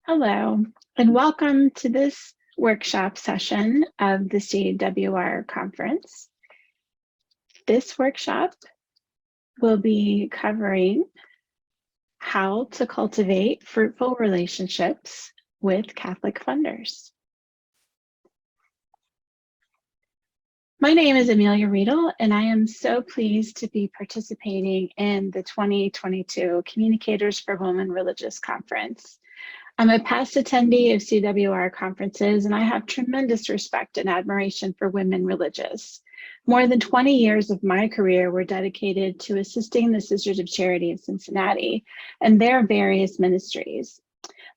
Hello, and welcome to this workshop session of the CWR conference. This workshop will be covering how to cultivate fruitful relationships with Catholic funders. My name is Amelia Riedel, and I am so pleased to be participating in the 2022 Communicators for Women Religious Conference. I'm a past attendee of CWR conferences, and I have tremendous respect and admiration for women religious. More than 20 years of my career were dedicated to assisting the Sisters of Charity of Cincinnati and their various ministries.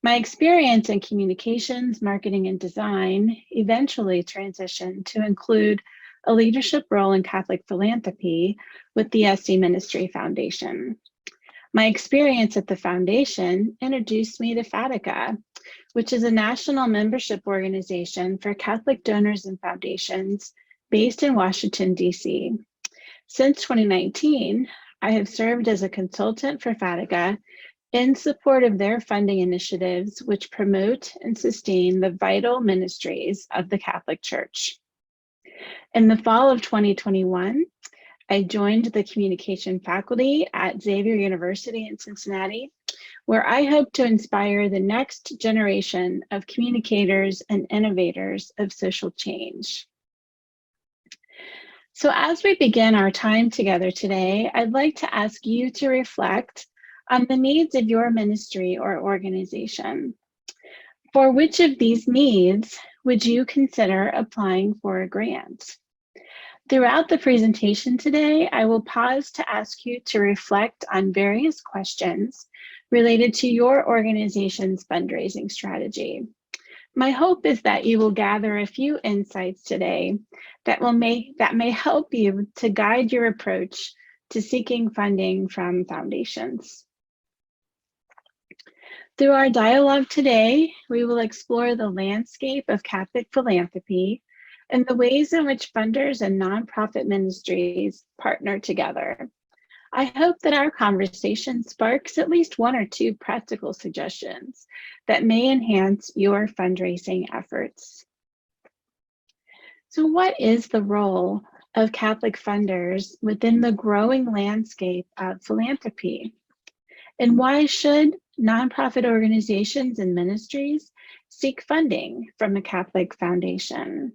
My experience in communications, marketing, and design eventually transitioned to include a leadership role in Catholic philanthropy with the SC Ministry Foundation. My experience at the foundation introduced me to FADICA, which is a national membership organization for Catholic donors and foundations based in Washington, D.C. Since 2019, I have served as a consultant for FADICA in support of their funding initiatives, which promote and sustain the vital ministries of the Catholic Church. In the fall of 2021, I joined the communication faculty at Xavier University in Cincinnati, where I hope to inspire the next generation of communicators and innovators of social change. So as we begin our time together today, I'd like to ask you to reflect on the needs of your ministry or organization. For which of these needs would you consider applying for a grant? Throughout the presentation today, I will pause to ask you to reflect on various questions related to your organization's fundraising strategy. My hope is that you will gather a few insights today that may help you to guide your approach to seeking funding from foundations. Through our dialogue today, we will explore the landscape of Catholic philanthropy and the ways in which funders and nonprofit ministries partner together. I hope that our conversation sparks at least one or two practical suggestions that may enhance your fundraising efforts. So what is the role of Catholic funders within the growing landscape of philanthropy? And why should nonprofit organizations and ministries seek funding from a Catholic foundation?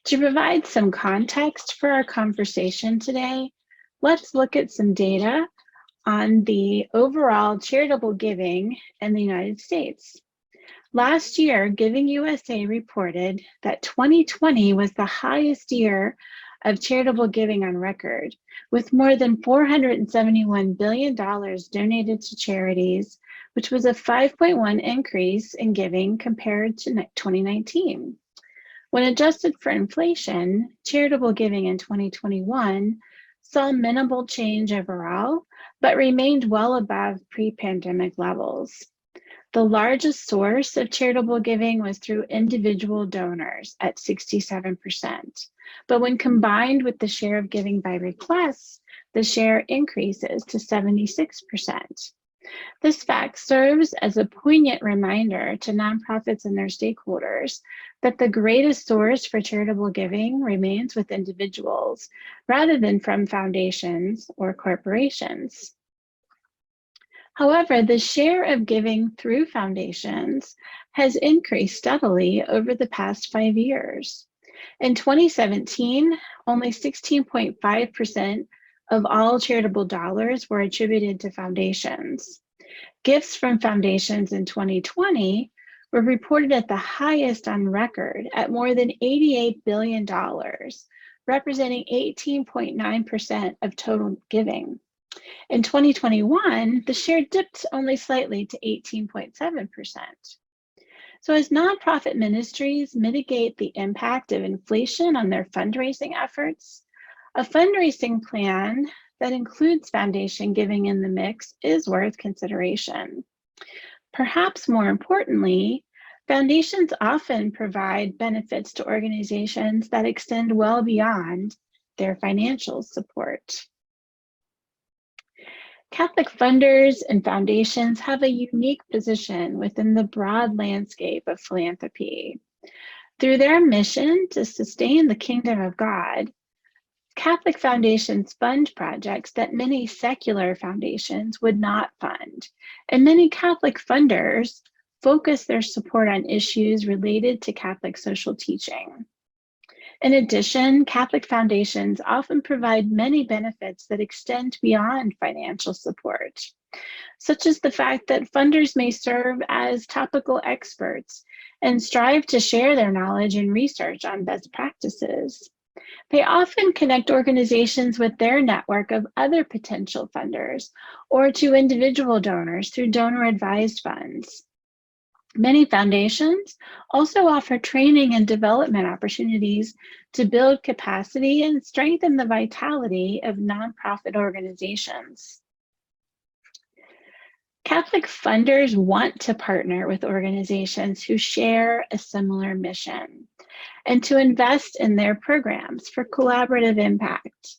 To provide some context for our conversation today, let's look at some data on the overall charitable giving in the United States. Last year, Giving USA reported that 2020 was the highest year of charitable giving on record, with more than $471 billion donated to charities, which was a 5.1% increase in giving compared to 2019. When adjusted for inflation, charitable giving in 2021 saw minimal change overall, but remained well above pre-pandemic levels. The largest source of charitable giving was through individual donors at 67%. But when combined with the share of giving by requests, the share increases to 76%. This fact serves as a poignant reminder to nonprofits and their stakeholders that the greatest source for charitable giving remains with individuals rather than from foundations or corporations. However, the share of giving through foundations has increased steadily over the past 5 years. In 2017, only 16.5% of all charitable dollars were attributed to foundations. Gifts from foundations in 2020 were reported at the highest on record at more than $88 billion, representing 18.9% of total giving. In 2021, the share dipped only slightly to 18.7%. So as nonprofit ministries mitigate the impact of inflation on their fundraising efforts, a fundraising plan that includes foundation giving in the mix is worth consideration. Perhaps more importantly, foundations often provide benefits to organizations that extend well beyond their financial support. Catholic funders and foundations have a unique position within the broad landscape of philanthropy. Through their mission to sustain the kingdom of God, Catholic foundations fund projects that many secular foundations would not fund, and many Catholic funders focus their support on issues related to Catholic social teaching. In addition, Catholic foundations often provide many benefits that extend beyond financial support, such as the fact that funders may serve as topical experts and strive to share their knowledge and research on best practices. They often connect organizations with their network of other potential funders or to individual donors through donor-advised funds. Many foundations also offer training and development opportunities to build capacity and strengthen the vitality of nonprofit organizations. Catholic funders want to partner with organizations who share a similar mission and to invest in their programs for collaborative impact.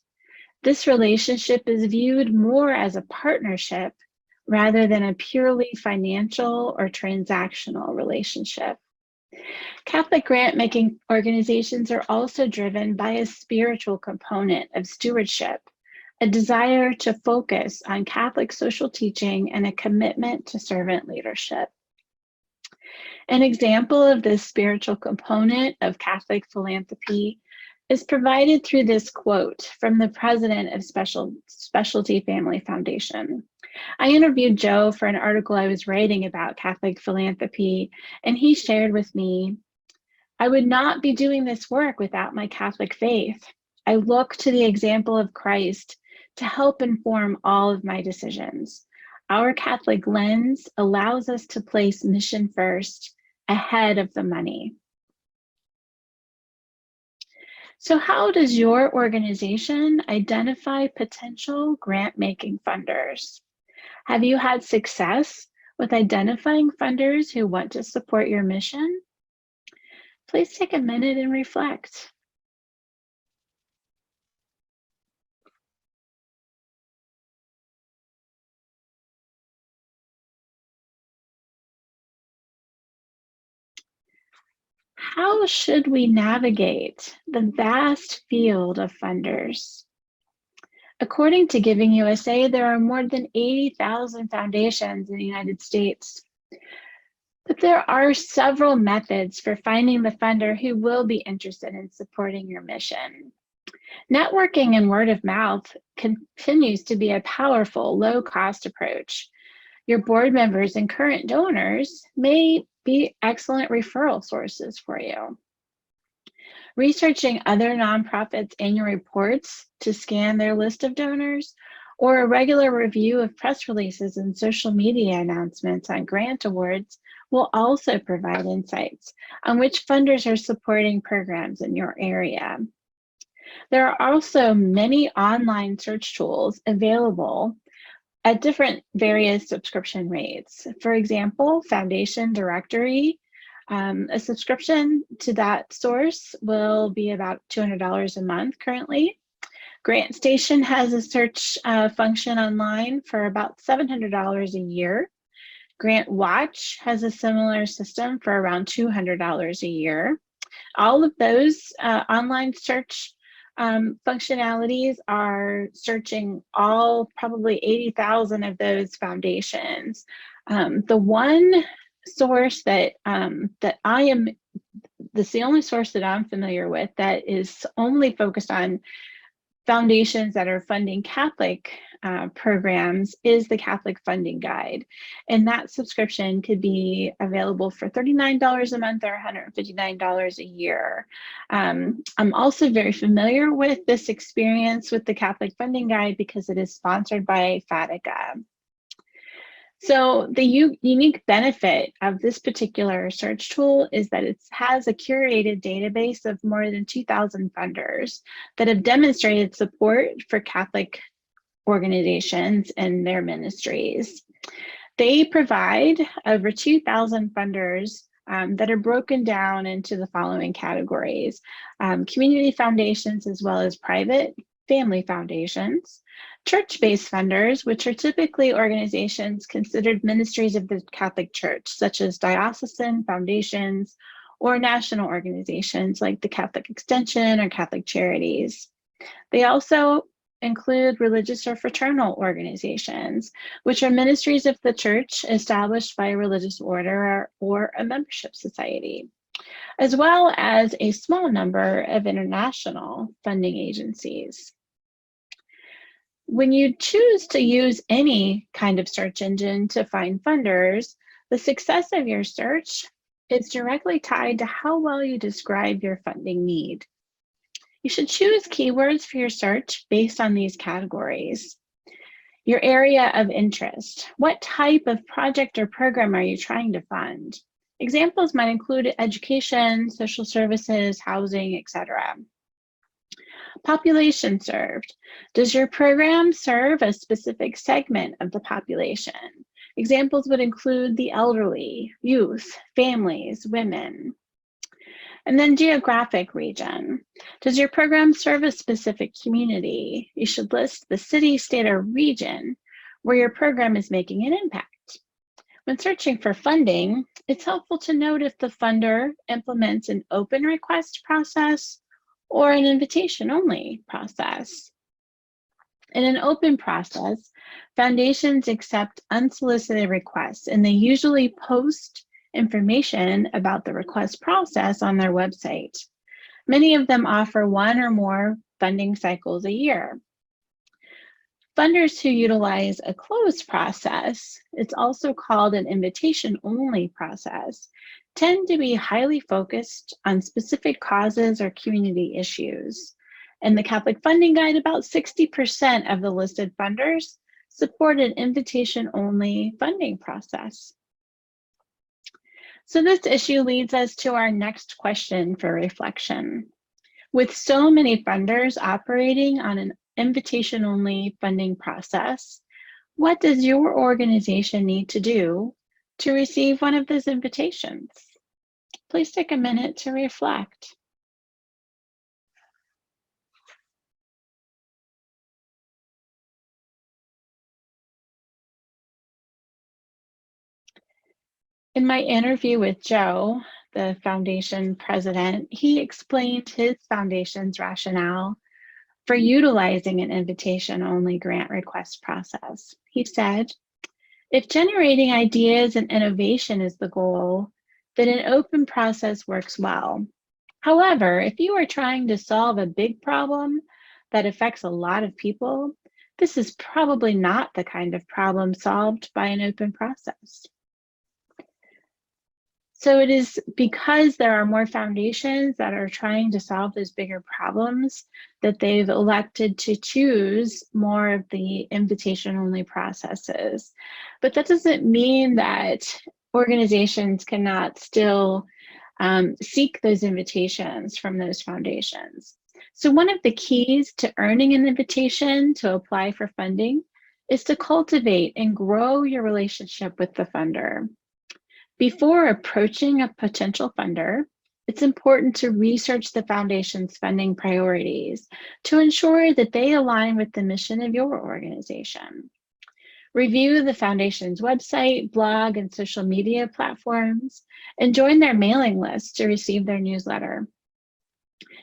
This relationship is viewed more as a partnership rather than a purely financial or transactional relationship. Catholic grant-making organizations are also driven by a spiritual component of stewardship, a desire to focus on Catholic social teaching and a commitment to servant leadership. An example of this spiritual component of Catholic philanthropy is provided through this quote from the president of Specialty Family Foundation. I interviewed Joe for an article I was writing about Catholic philanthropy, and he shared with me, "I would not be doing this work without my Catholic faith. I look to the example of Christ to help inform all of my decisions. Our Catholic lens allows us to place mission first, ahead of the money." So how does your organization identify potential grant-making funders? Have you had success with identifying funders who want to support your mission? Please take a minute and reflect. How should we navigate the vast field of funders? According to Giving USA, there are more than 80,000 foundations in the United States. But there are several methods for finding the funder who will be interested in supporting your mission. Networking and word of mouth continues to be a powerful, low-cost approach. Your board members and current donors may be excellent referral sources for you. Researching other nonprofits' annual reports to scan their list of donors, or a regular review of press releases and social media announcements on grant awards will also provide insights on which funders are supporting programs in your area. There are also many online search tools available at different various subscription rates. For example, Foundation Directory, a subscription to that source will be about $200 a month currently. GrantStation has a search function online for about $700 a year. GrantWatch has a similar system for around $200 a year. All of those online search functionalities are searching all probably 80,000 of those foundations. The one source that's the only source that I'm familiar with that is only focused on foundations that are funding Catholic programs is the Catholic Funding Guide. And that subscription could be available for $39 a month or $159 a year. I'm also very familiar with this experience with the Catholic Funding Guide because it is sponsored by FADICA. So the unique benefit of this particular search tool is that it has a curated database of more than 2,000 funders that have demonstrated support for Catholic organizations and their ministries. They provide over 2,000 funders that are broken down into the following categories: community foundations as well as private family foundations, church-based funders, which are typically organizations considered ministries of the Catholic Church, such as diocesan foundations or national organizations like the Catholic Extension or Catholic Charities. They also include religious or fraternal organizations, which are ministries of the church established by a religious order or a membership society, as well as a small number of international funding agencies. When you choose to use any kind of search engine to find funders, the success of your search is directly tied to how well you describe your funding need. You should choose keywords for your search based on these categories. Your area of interest. What type of project or program are you trying to fund? Examples might include education, social services, housing, etc. Population served. Does your program serve a specific segment of the population? Examples would include the elderly, youth, families, women. And then geographic region. Does your program serve a specific community? You should list the city, state, or region where your program is making an impact. When searching for funding, it's helpful to note if the funder implements an open request process or an invitation-only process. In an open process, foundations accept unsolicited requests, and they usually post information about the request process on their website. Many of them offer one or more funding cycles a year. Funders who utilize a closed process, it's also called an invitation-only process, tend to be highly focused on specific causes or community issues. In the Catholic Funding Guide, about 60% of the listed funders support an invitation-only funding process. So this issue leads us to our next question for reflection. With so many funders operating on an invitation-only funding process, what does your organization need to do to receive one of those invitations? Please take a minute to reflect. In my interview with Joe, the foundation president, he explained his foundation's rationale for utilizing an invitation-only grant request process. He said, if generating ideas and innovation is the goal, then an open process works well. However, if you are trying to solve a big problem that affects a lot of people, this is probably not the kind of problem solved by an open process. So it is because there are more foundations that are trying to solve those bigger problems that they've elected to choose more of the invitation-only processes. But that doesn't mean that organizations cannot still seek those invitations from those foundations. So one of the keys to earning an invitation to apply for funding is to cultivate and grow your relationship with the funder. Before approaching a potential funder, it's important to research the foundation's funding priorities to ensure that they align with the mission of your organization. Review the foundation's website, blog, and social media platforms, and join their mailing list to receive their newsletter.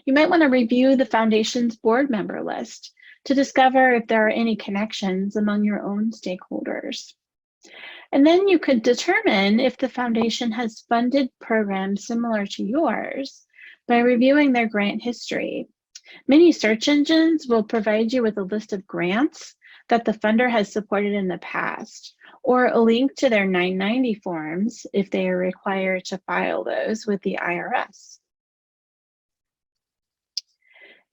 You might want to review the foundation's board member list to discover if there are any connections among your own stakeholders. And then you could determine if the foundation has funded programs similar to yours by reviewing their grant history. Many search engines will provide you with a list of grants that the funder has supported in the past, or a link to their 990 forms if they are required to file those with the IRS.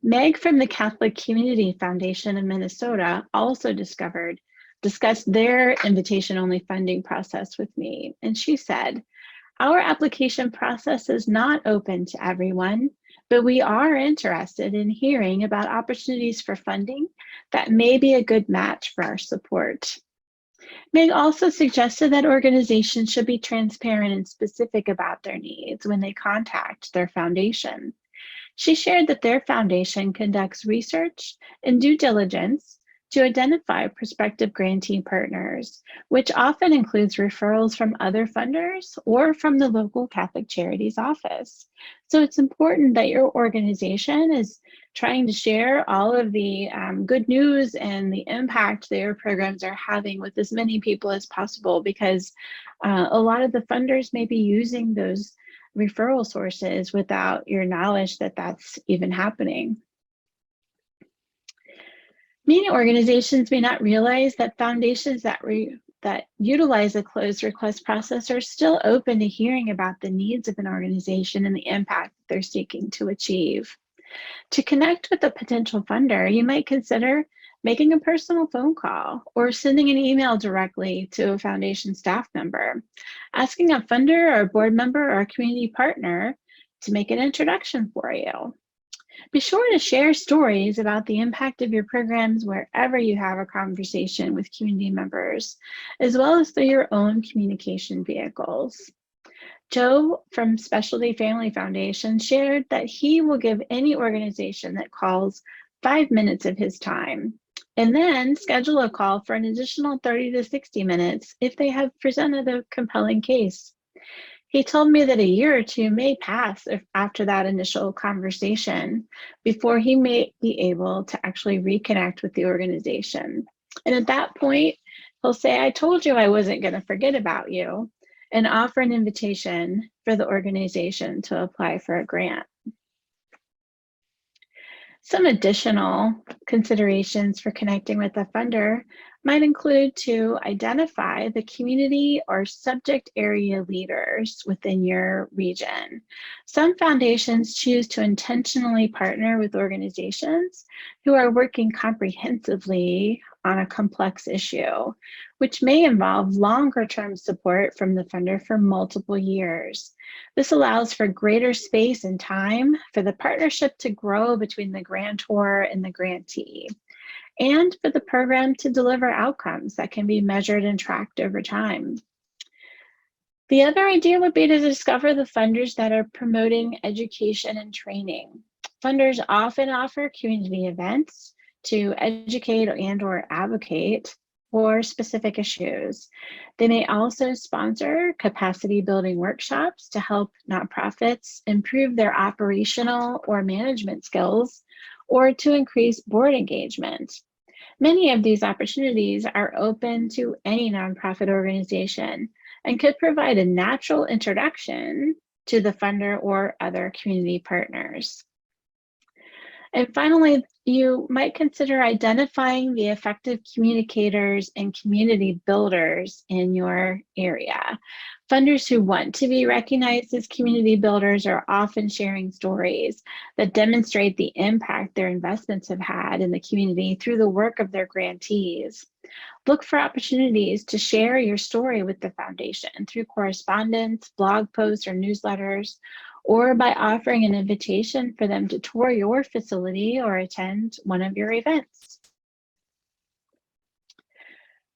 Meg from the Catholic Community Foundation in Minnesota also discussed their invitation-only funding process with me. And she said, our application process is not open to everyone, but we are interested in hearing about opportunities for funding that may be a good match for our support. Meg also suggested that organizations should be transparent and specific about their needs when they contact their foundation. She shared that their foundation conducts research and due diligence to identify prospective grantee partners, which often includes referrals from other funders or from the local Catholic Charities office. So it's important that your organization is trying to share all of the good news and the impact their programs are having with as many people as possible, because a lot of the funders may be using those referral sources without your knowledge that that's even happening. Many organizations may not realize that foundations that utilize a closed request process are still open to hearing about the needs of an organization and the impact that they're seeking to achieve. To connect with a potential funder, you might consider making a personal phone call or sending an email directly to a foundation staff member, asking a funder or a board member or a community partner to make an introduction for you. Be sure to share stories about the impact of your programs wherever you have a conversation with community members, as well as through your own communication vehicles. Joe from Specialty Family Foundation shared that he will give any organization that calls 5 minutes of his time, and then schedule a call for an additional 30 to 60 minutes if they have presented a compelling case. He told me that a year or two may pass after that initial conversation before he may be able to actually reconnect with the organization. And at that point, he'll say, "I told you I wasn't going to forget about you," and offer an invitation for the organization to apply for a grant. Some additional considerations for connecting with a funder might include to identify the community or subject area leaders within your region. Some foundations choose to intentionally partner with organizations who are working comprehensively on a complex issue, which may involve longer-term support from the funder for multiple years. This allows for greater space and time for the partnership to grow between the grantor and the grantee, and for the program to deliver outcomes that can be measured and tracked over time. The other idea would be to discover the funders that are promoting education and training. Funders often offer community events to educate and/or advocate for specific issues. They may also sponsor capacity building workshops to help nonprofits improve their operational or management skills, or to increase board engagement. Many of these opportunities are open to any nonprofit organization and could provide a natural introduction to the funder or other community partners. And finally, you might consider identifying the effective communicators and community builders in your area. Funders who want to be recognized as community builders are often sharing stories that demonstrate the impact their investments have had in the community through the work of their grantees. Look for opportunities to share your story with the foundation through correspondence, blog posts, or newsletters, or by offering an invitation for them to tour your facility or attend one of your events.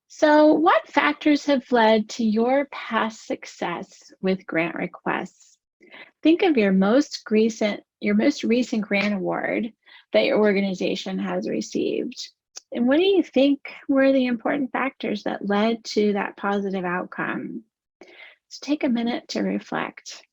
So, what factors have led to your past success with grant requests? Think of your most recent grant award that your organization has received. And what do you think were the important factors that led to that positive outcome? So take a minute to reflect.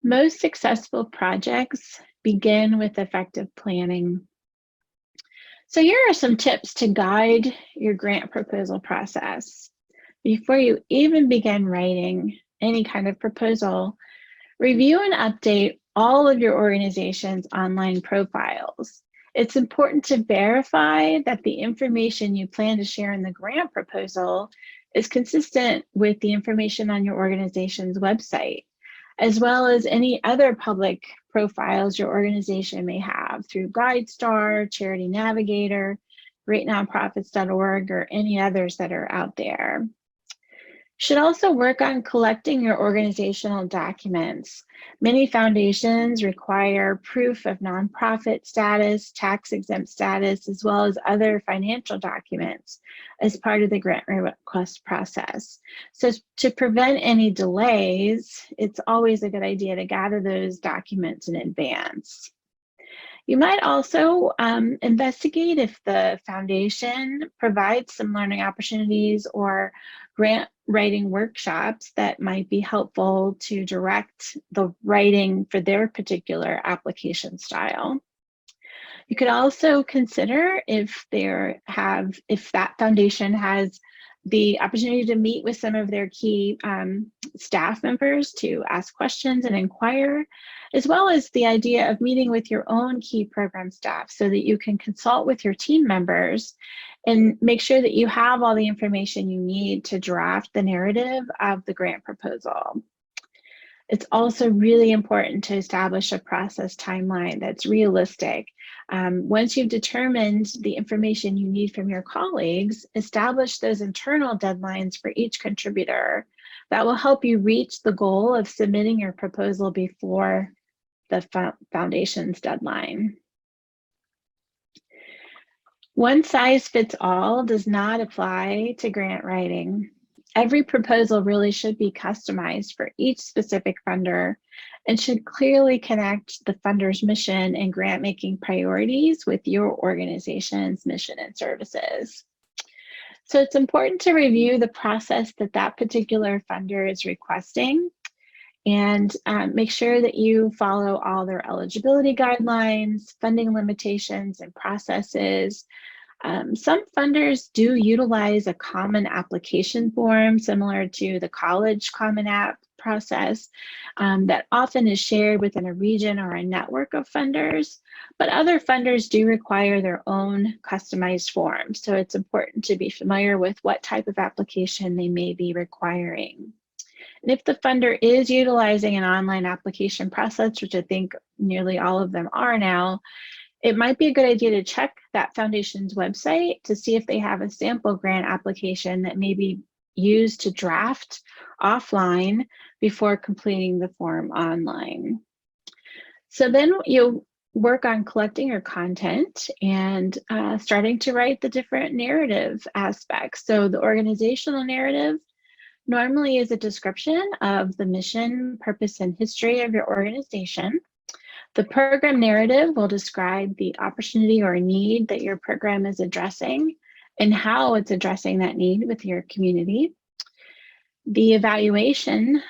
Most successful projects begin with effective planning. So here are some tips to guide your grant proposal process. Before you even begin writing any kind of proposal, review and update all of your organization's online profiles. It's important to verify that the information you plan to share in the grant proposal is consistent with the information on your organization's website, as well as any other public profiles your organization may have through GuideStar, Charity Navigator, GreatNonprofits.org, or any others that are out there. Should also work on collecting your organizational documents. Many foundations require proof of nonprofit status, tax-exempt status, as well as other financial documents as part of the grant request process. So to prevent any delays, it's always a good idea to gather those documents in advance. You might also investigate if the foundation provides some learning opportunities or grant writing workshops that might be helpful to direct the writing for their particular application style. You could also consider if that foundation has the opportunity to meet with some of their key staff members to ask questions and inquire, as well as the idea of meeting with your own key program staff so that you can consult with your team members and make sure that you have all the information you need to draft the narrative of the grant proposal. It's also really important to establish a process timeline that's realistic. Once you've determined the information you need from your colleagues, establish those internal deadlines for each contributor. That will help you reach the goal of submitting your proposal before the foundation's deadline. One size fits all does not apply to grant writing. Every proposal really should be customized for each specific funder and should clearly connect the funder's mission and grant making priorities with your organization's mission and services. So it's important to review the process that particular funder is requesting and make sure that you follow all their eligibility guidelines, funding limitations, and processes. Some funders do utilize a common application form similar to the college Common App process that often is shared within a region or a network of funders, but other funders do require their own customized form. So it's important to be familiar with what type of application they may be requiring. And if the funder is utilizing an online application process, which I think nearly all of them are now, it might be a good idea to check that foundation's website to see if they have a sample grant application that may be used to draft offline before completing the form online. So then you'll work on collecting your content and starting to write the different narrative aspects. So the organizational narrative normally is a description of the mission, purpose, and history of your organization. The program narrative will describe the opportunity or need that your program is addressing and how it's addressing that need with your community. The evaluation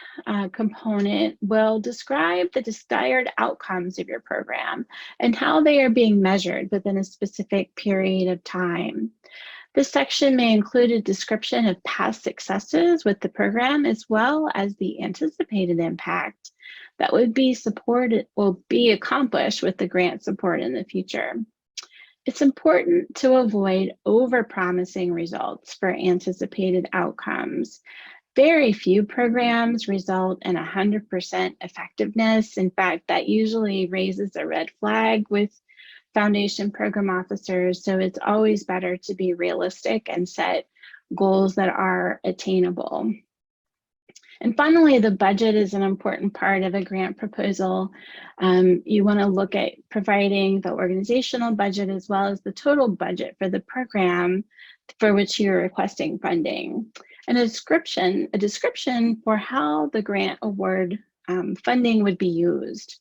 component will describe the desired outcomes of your program and how they are being measured within a specific period of time. This section may include a description of past successes with the program as well as the anticipated impact that would be accomplished with the grant support in the future. It's important to avoid over-promising results for anticipated outcomes. Very few programs result in 100% effectiveness. In fact, that usually raises a red flag with foundation program officers. So it's always better to be realistic and set goals that are attainable. And finally, the budget is an important part of a grant proposal. You want to look at providing the organizational budget as well as the total budget for the program for which you're requesting funding. And a description for how the grant award funding would be used.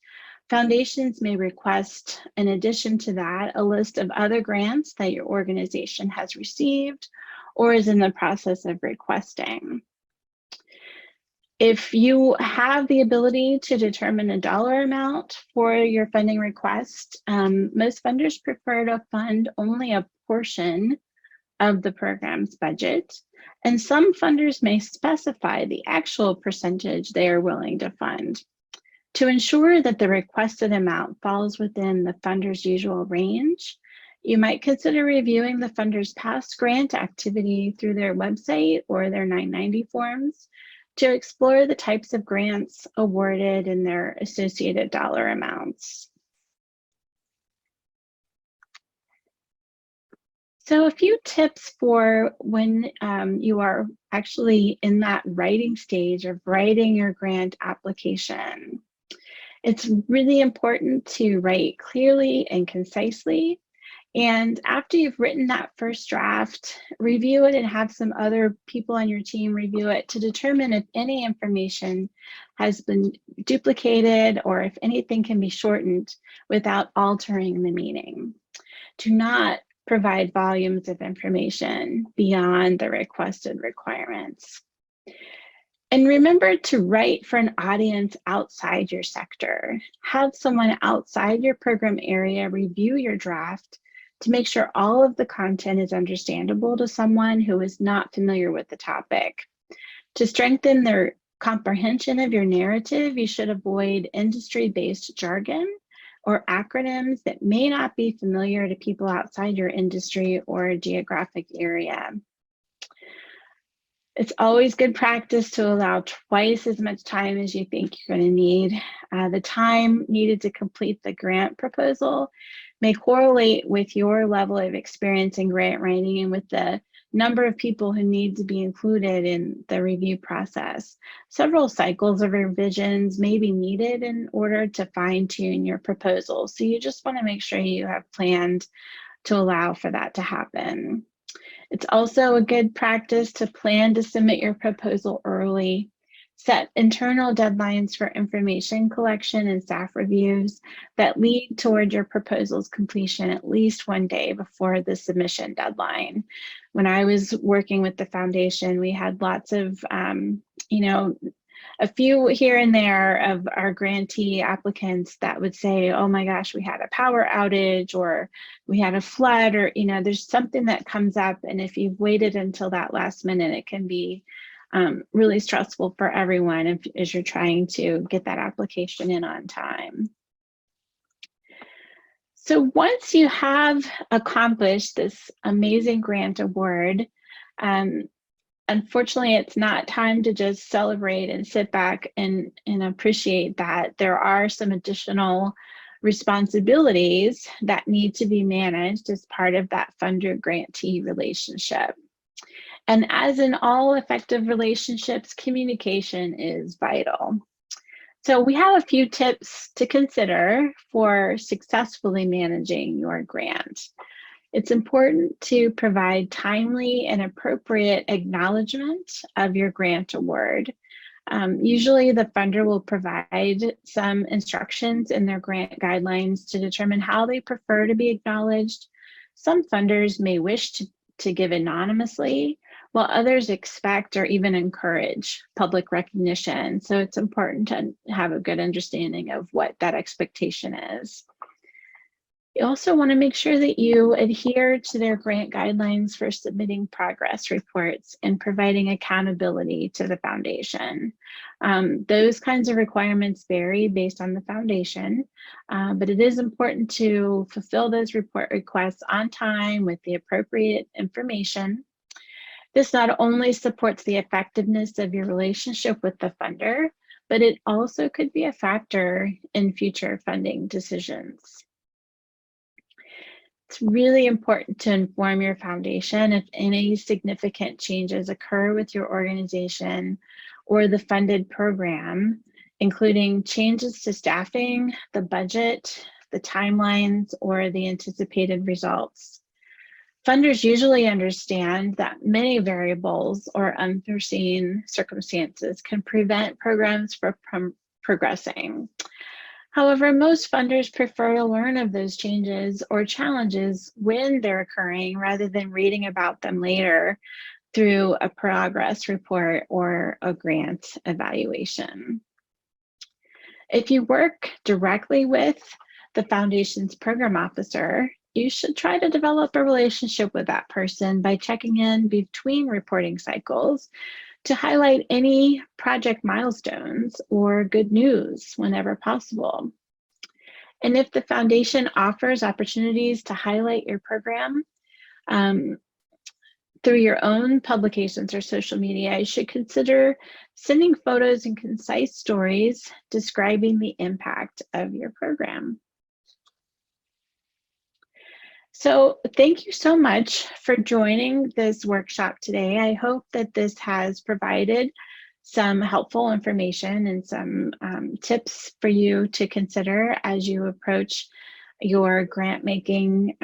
Foundations may request, in addition to that, a list of other grants that your organization has received or is in the process of requesting. If you have the ability to determine a dollar amount for your funding request, most funders prefer to fund only a portion of the program's budget, and some funders may specify the actual percentage they are willing to fund. To ensure that the requested amount falls within the funder's usual range, you might consider reviewing the funder's past grant activity through their website or their 990 forms to explore the types of grants awarded and their associated dollar amounts. So a few tips for when you are actually in that writing stage of writing your grant application. It's really important to write clearly and concisely. And after you've written that first draft, review it and have some other people on your team review it to determine if any information has been duplicated or if anything can be shortened without altering the meaning. Do not provide volumes of information beyond the requested requirements. And remember to write for an audience outside your sector. Have someone outside your program area review your draft to make sure all of the content is understandable to someone who is not familiar with the topic. To strengthen their comprehension of your narrative, you should avoid industry-based jargon or acronyms that may not be familiar to people outside your industry or geographic area. It's always good practice to allow twice as much time as you think you're going to need. The time needed to complete the grant proposal may correlate with your level of experience in grant writing and with the number of people who need to be included in the review process. Several cycles of revisions may be needed in order to fine-tune your proposal. So you just want to make sure you have planned to allow for that to happen. It's also a good practice to plan to submit your proposal early. Set internal deadlines for information collection and staff reviews that lead toward your proposal's completion at least one day before the submission deadline. When I was working with the foundation, we had lots of, a few here and there of our grantee applicants that would say, oh my gosh, we had a power outage or we had a flood, or there's something that comes up, and if you've waited until that last minute, it can be really stressful for everyone as you're trying to get that application in on time. So once you have accomplished this amazing grant award, unfortunately, it's not time to just celebrate and sit back and appreciate that. There are some additional responsibilities that need to be managed as part of that funder-grantee relationship. And as in all effective relationships, communication is vital. So we have a few tips to consider for successfully managing your grant. It's important to provide timely and appropriate acknowledgement of your grant award. Usually the funder will provide some instructions in their grant guidelines to determine how they prefer to be acknowledged. Some funders may wish to give anonymously, while others expect or even encourage public recognition. So it's important to have a good understanding of what that expectation is. You also want to make sure that you adhere to their grant guidelines for submitting progress reports and providing accountability to the foundation. Those kinds of requirements vary based on the foundation, but it is important to fulfill those report requests on time with the appropriate information. This not only supports the effectiveness of your relationship with the funder, but it also could be a factor in future funding decisions. It's really important to inform your foundation if any significant changes occur with your organization or the funded program, including changes to staffing, the budget, the timelines, or the anticipated results. Funders usually understand that many variables or unforeseen circumstances can prevent programs from progressing. However, most funders prefer to learn of those changes or challenges when they're occurring rather than reading about them later through a progress report or a grant evaluation. If you work directly with the foundation's program officer, you should try to develop a relationship with that person by checking in between reporting cycles to highlight any project milestones or good news whenever possible. And if the foundation offers opportunities to highlight your program through your own publications or social media, you should consider sending photos and concise stories describing the impact of your program. So thank you so much for joining this workshop today. I hope that this has provided some helpful information and some tips for you to consider as you approach your grant making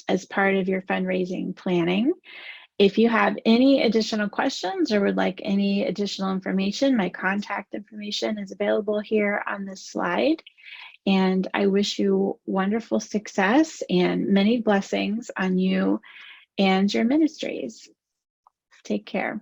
as part of your fundraising planning. If you have any additional questions or would like any additional information, my contact information is available here on this slide. And I wish you wonderful success and many blessings on you and your ministries. Take care.